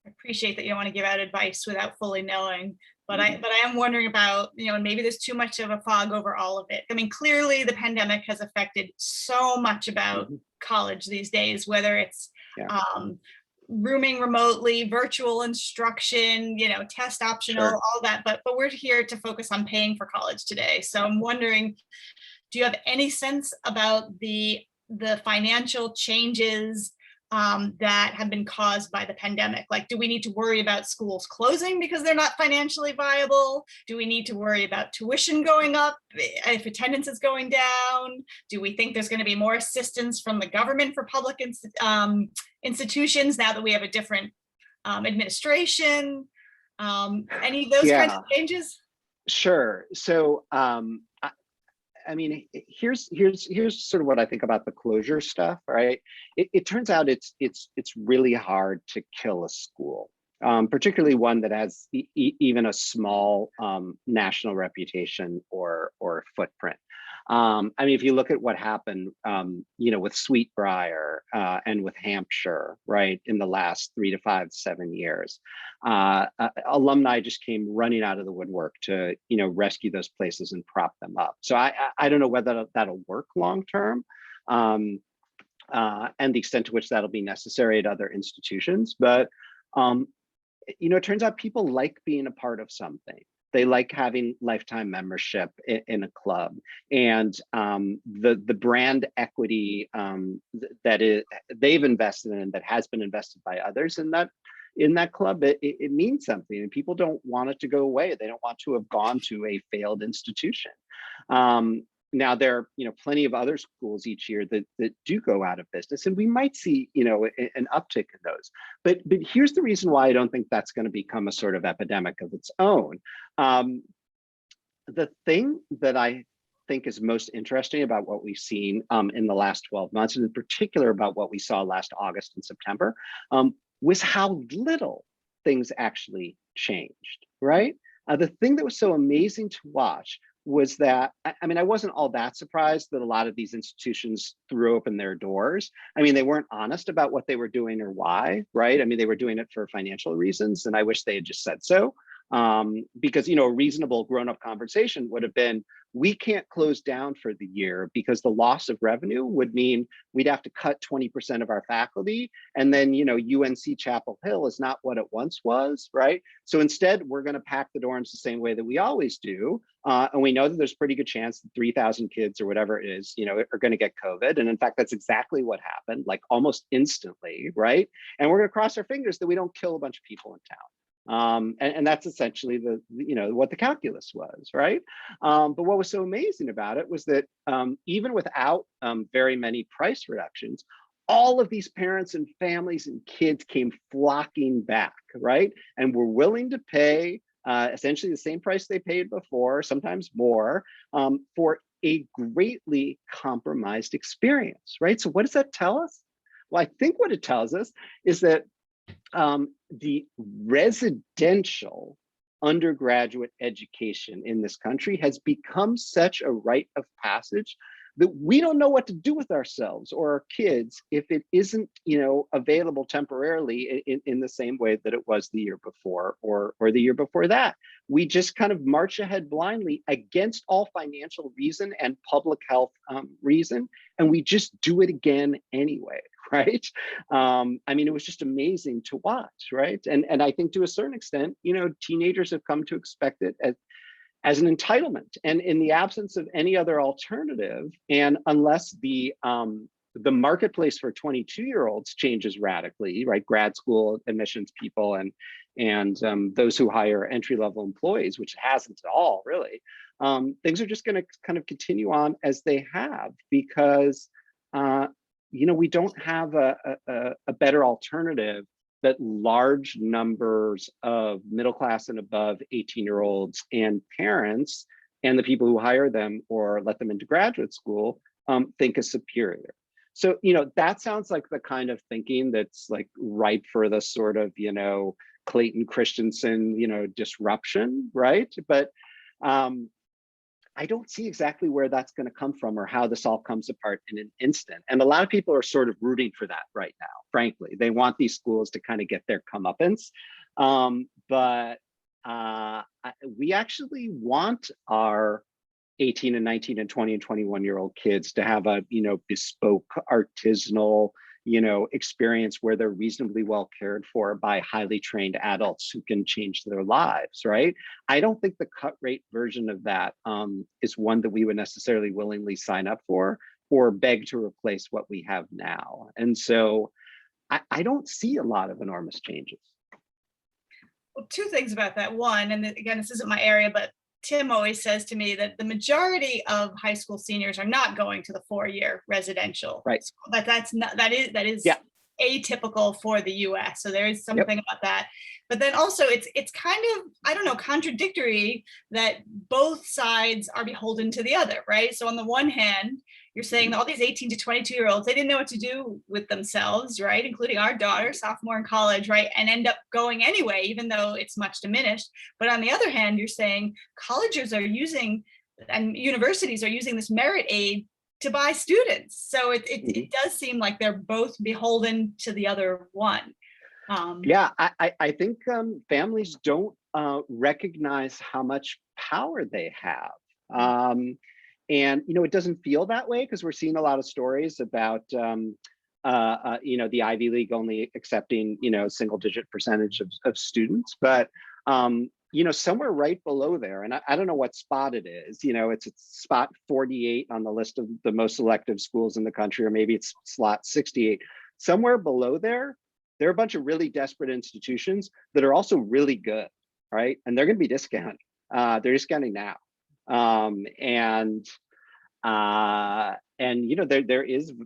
Speaker 1: I appreciate that you don't want to give out advice without fully knowing, but I am wondering about, and maybe there's too much of a fog over all of it. I mean, clearly the pandemic has affected so much about college these days, whether it's rooming remotely, virtual instruction, test optional, all that, but we're here to focus on paying for college today. So I'm wondering, do you have any sense about the financial changes that have been caused by the pandemic? Like, do we need to worry about schools closing because they're not financially viable? Do we need to worry about tuition going up if attendance is going down? Do we think there's going to be more assistance from the government for public institutions now that we have a different administration? Any of those kinds of changes?
Speaker 3: Sure. So I mean, here's sort of what I think about the closure stuff, right? It turns out it's really hard to kill a school, particularly one that has even a small national reputation or footprint. I mean, if you look at what happened, with Sweetbriar and with Hampshire, right, in the last 3 to 5 to 7 years, alumni just came running out of the woodwork to, rescue those places and prop them up. So I don't know whether that'll work long term, and the extent to which that'll be necessary at other institutions. But it turns out people like being a part of something. They like having lifetime membership in a club, and the brand equity that they've invested in, that has been invested by others in that club, it means something, and people don't want it to go away. They don't want to have gone to a failed institution. Now there are plenty of other schools each year that do go out of business, and we might see an uptick in those. But here's the reason why I don't think that's going to become a sort of epidemic of its own. The thing that I think is most interesting about what we've seen in the last 12 months, and in particular about what we saw last August and September, was how little things actually changed, right? The thing that was so amazing to watch was that, I mean, I wasn't all that surprised that a lot of these institutions threw open their doors. I mean, they weren't honest about what they were doing or why, right? I mean, they were doing it for financial reasons, and I wish they had just said so. Because, a reasonable grown-up conversation would have been, we can't close down for the year because the loss of revenue would mean we'd have to cut 20% of our faculty. And then, UNC Chapel Hill is not what it once was, right? So instead, we're going to pack the dorms the same way that we always do. And we know that there's a pretty good chance that 3,000 kids or whatever it is, are going to get COVID. And in fact, that's exactly what happened, like almost instantly, right? And we're going to cross our fingers that we don't kill a bunch of people in town. And that's essentially what the calculus was, right? But what was so amazing about it was that even without very many price reductions, all of these parents and families and kids came flocking back, right? And were willing to pay essentially the same price they paid before, sometimes more, for a greatly compromised experience, right? So what does that tell us? Well, I think what it tells us is that the residential undergraduate education in this country has become such a rite of passage that we don't know what to do with ourselves or our kids if it isn't, available temporarily in the same way that it was the year before or the year before that. We just kind of march ahead blindly against all financial reason and public health reason, and we just do it again anyway, right? I mean, it was just amazing to watch, right? And I think to a certain extent, teenagers have come to expect it as an entitlement, and in the absence of any other alternative, and unless the marketplace for 22-year-olds changes radically, right? Grad school admissions people and those who hire entry-level employees, which it hasn't at all, really. Things are just going to kind of continue on as they have, because we don't have a better alternative that large numbers of middle class and above 18-year-olds and parents and the people who hire them or let them into graduate school think is superior. So, that sounds like the kind of thinking that's like ripe for the sort of, Clayton Christensen, disruption, right? But I don't see exactly where that's going to come from or how this all comes apart in an instant. And a lot of people are sort of rooting for that right now, frankly. They want these schools to kind of get their comeuppance. But we actually want our 18 and 19 and 20 and 21-year-old kids to have a, bespoke, artisanal, experience where they're reasonably well cared for by highly trained adults who can change their lives, right? I don't think the cut rate version of that is one that we would necessarily willingly sign up for or beg to replace what we have now. And so I don't see a lot of enormous changes.
Speaker 1: Well, two things about that. One, and again, this isn't my area, but Tim always says to me that the majority of high school seniors are not going to the 4-year residential.
Speaker 3: Right.
Speaker 1: School. But that is
Speaker 3: Yeah.
Speaker 1: atypical for the US. So there is something about that. But then also it's kind of, I don't know, contradictory that both sides are beholden to the other, right? So on the one hand, you're saying that all these 18 to 22-year-olds, they didn't know what to do with themselves, right? Including our daughter, sophomore in college, right? And end up going anyway, even though it's much diminished. But on the other hand, you're saying colleges are using, and universities are using this merit aid to buy students. So it does seem like they're both beholden to the other one.
Speaker 3: Yeah, I think families don't recognize how much power they have. And, it doesn't feel that way because we're seeing a lot of stories about, the Ivy League only accepting, single digit percentage of students. But, somewhere right below there, and I don't know what spot it is, it's spot 48 on the list of the most selective schools in the country, or maybe it's slot 68. Somewhere below there are a bunch of really desperate institutions that are also really good, right? And they're going to be discounting. They're discounting now.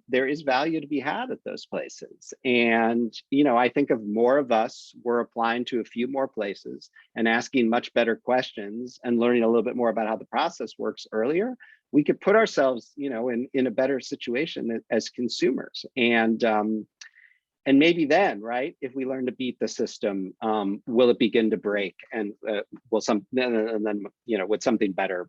Speaker 3: There is value to be had at those places. And, I think if more of us were applying to a few more places and asking much better questions and learning a little bit more about how the process works earlier, we could put ourselves, in a better situation as consumers. And maybe then, right, if we learn to beat the system, will it begin to break, and would something better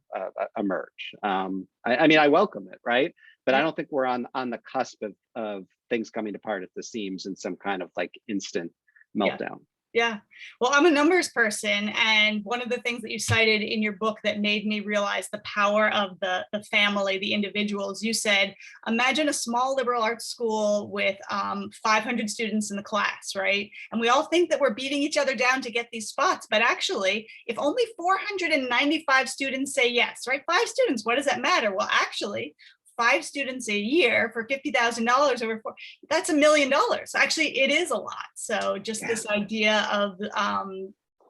Speaker 3: emerge? I welcome it, right? But I don't think we're on the cusp of things coming apart at the seams in some kind of like instant meltdown.
Speaker 1: Yeah. Well, I'm a numbers person. And one of the things that you cited in your book that made me realize the power of the family, the individuals, you said, imagine a small liberal arts school with 500 students in the class, right? And we all think that we're beating each other down to get these spots. But actually, if only 495 students say yes, right? 5 students, what does that matter? Well, actually, 5 students a year for $50,000 over 4, that's $1 million. Actually, it is a lot. So just this idea of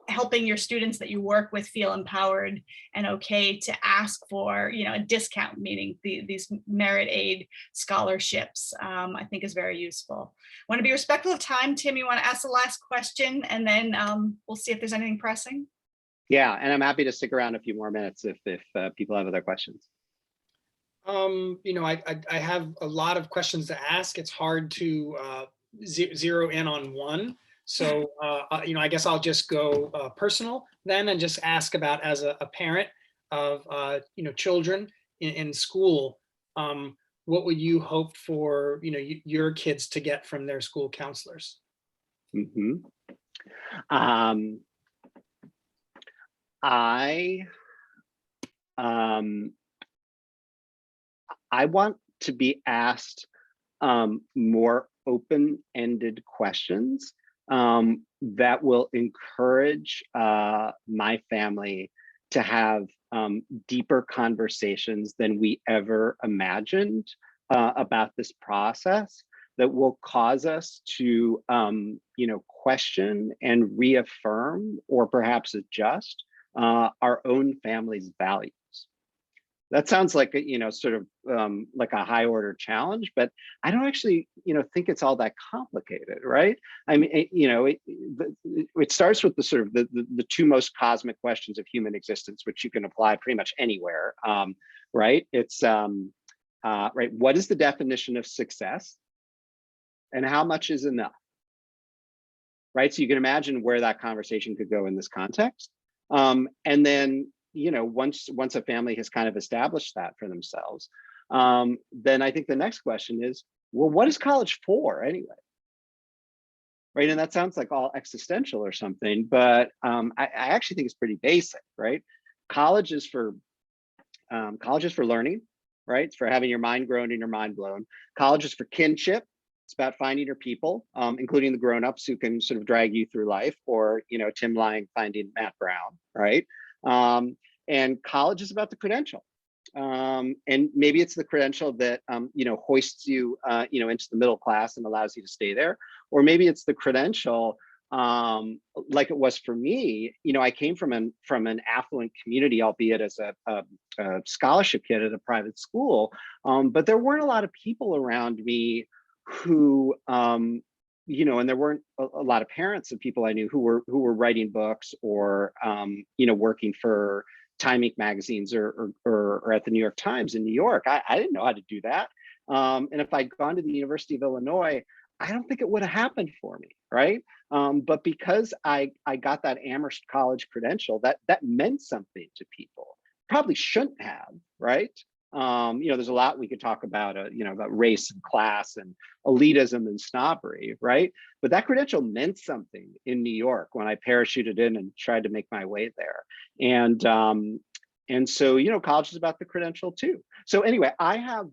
Speaker 1: helping your students that you work with feel empowered and okay to ask for, a discount, meaning these merit aid scholarships, I think is very useful. I want to be respectful of time. Tim, you want to ask the last question, and then we'll see if there's anything pressing.
Speaker 3: Yeah, and I'm happy to stick around a few more minutes if people have other questions.
Speaker 2: I have a lot of questions to ask. It's hard to zero in on one. So, I guess I'll just go personal then and just ask about, as a parent of, children in school, what would you hope for, your kids to get from their school counselors?
Speaker 3: Mm-hmm. I want to be asked more open-ended questions that will encourage my family to have deeper conversations than we ever imagined about this process, that will cause us to question and reaffirm, or perhaps adjust our own family's values. That sounds like sort of like a high order challenge, but I don't actually think it's all that complicated, right? I mean, it starts with the sort of the 2 most cosmic questions of human existence, which you can apply pretty much anywhere, right? It's right, what is the definition of success, and how much is enough, right? So you can imagine where that conversation could go in this context, and then once a family has kind of established that for themselves, then I think the next question is, well, what is college for anyway? Right, and that sounds like all existential or something, but I actually think it's pretty basic, right? College is for learning, right? It's for having your mind grown and your mind blown. College is for kinship. It's about finding your people, including the grown-ups who can sort of drag you through life, or Tim Lang finding Matt Brown, right? And college is about the credential. And maybe it's the credential that hoists you into the middle class and allows you to stay there, or maybe it's the credential like it was for me. I came from an affluent community, albeit as a scholarship kid at a private school, but there weren't a lot of people around me who and there weren't a lot of parents of people I knew who were writing books or working for Time Inc. magazines or at the New York Times in New York. I didn't know how to do that. And if I'd gone to the University of Illinois, I don't think it would have happened for me, right? But because I got that Amherst College credential, that meant something to people. Probably shouldn't have, right? There's a lot we could talk about, about race and class and elitism and snobbery, right? But that credential meant something in New York when I parachuted in and tried to make my way there. And so, college is about the credential too. So anyway, I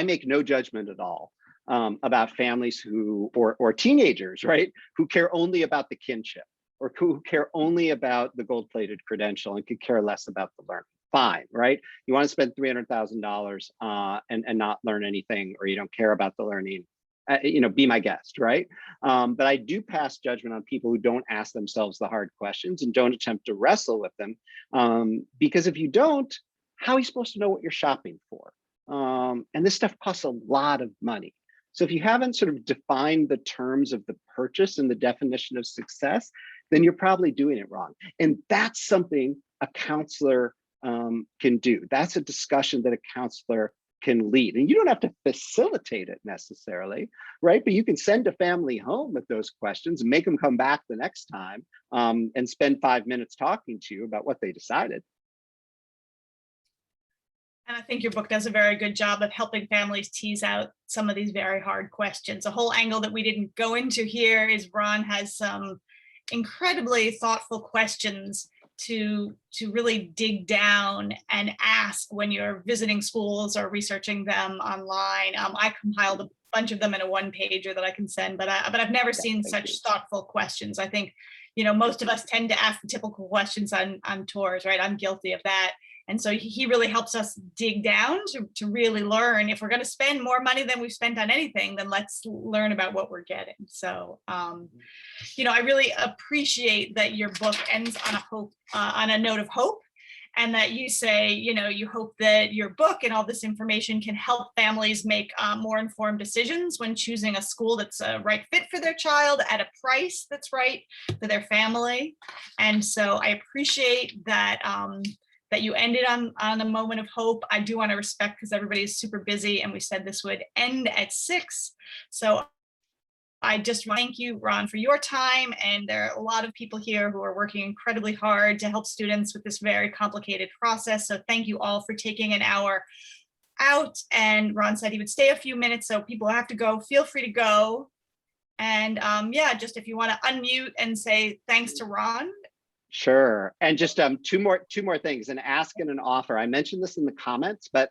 Speaker 3: make no judgment at all about families or teenagers, right, who care only about the kinship, or who care only about the gold-plated credential and could care less about the learning. Fine, right? You want to spend $300,000 and not learn anything, or you don't care about the learning, be my guest, right? But I do pass judgment on people who don't ask themselves the hard questions and don't attempt to wrestle with them. Because if you don't, how are you supposed to know what you're shopping for? And this stuff costs a lot of money. So if you haven't sort of defined the terms of the purchase and the definition of success, then you're probably doing it wrong. And that's something a counselor can do. That's a discussion that a counselor can lead. And you don't have to facilitate it necessarily, right? But you can send a family home with those questions and make them come back the next time and spend 5 minutes talking to you about what they decided.
Speaker 1: And I think your book does a very good job of helping families tease out some of these very hard questions. A whole angle that we didn't go into here is Ron has some incredibly thoughtful questions to really dig down and ask when you're visiting schools or researching them online. I compiled a bunch of them in a one-pager that I can send, but I've never seen such thoughtful questions. I think, most of us tend to ask the typical questions on tours, right? I'm guilty of that. And so he really helps us dig down to really learn. If we're going to spend more money than we've spent on anything, then let's learn about what we're getting. So, I really appreciate that your book ends on a note of hope, and that you say, you hope that your book and all this information can help families make more informed decisions when choosing a school that's a right fit for their child at a price that's right for their family. And so I appreciate that. That you ended on a moment of hope. I do want to respect, because everybody is super busy, and we said this would end at 6. So I just want to thank you, Ron, for your time. And there are a lot of people here who are working incredibly hard to help students with this very complicated process. So thank you all for taking an hour out. And Ron said he would stay a few minutes, so people have to go, feel free to go. And just if you want to unmute and say thanks to Ron.
Speaker 3: Sure. And just two more things, an ask and an offer. I mentioned this in the comments, but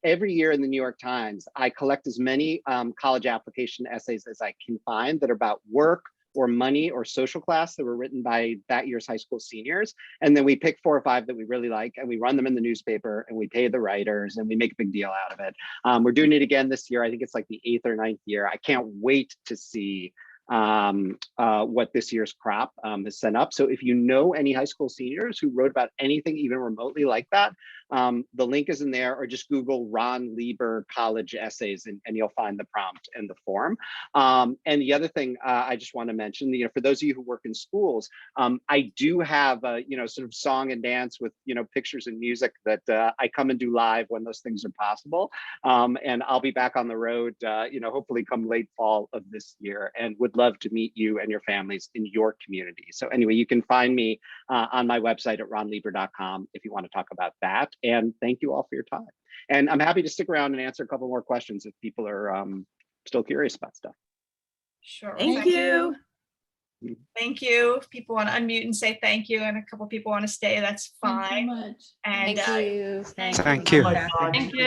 Speaker 3: every year in the New York Times, I collect as many college application essays as I can find that are about work or money or social class that were written by that year's high school seniors. And then we pick 4 or 5 that we really like, and we run them in the newspaper, and we pay the writers, and we make a big deal out of it. We're doing it again this year. I think it's like the 8th or 9th year. I can't wait to see what this year's crop has sent up. So if you know any high school seniors who wrote about anything even remotely like that, The link is in there, or just Google Ron Lieber college essays, and you'll find the prompt and the form. And the other thing I just want to mention, for those of you who work in schools, I do have a, sort of song and dance with, pictures and music that I come and do live when those things are possible. And I'll be back on the road, hopefully come late fall of this year, and would love to meet you and your families in your community. So anyway, you can find me on my website at ronlieber.com if you want to talk about that. And thank you all for your time. And I'm happy to stick around and answer a couple more questions if people are still curious about stuff.
Speaker 1: Sure.
Speaker 4: Thank you.
Speaker 1: Thank you. If people want to unmute and say thank you, and a couple people want to stay, that's
Speaker 4: Thank you
Speaker 1: fine.
Speaker 4: much.
Speaker 1: And
Speaker 5: Thank you.
Speaker 6: Thank you.
Speaker 1: thank you.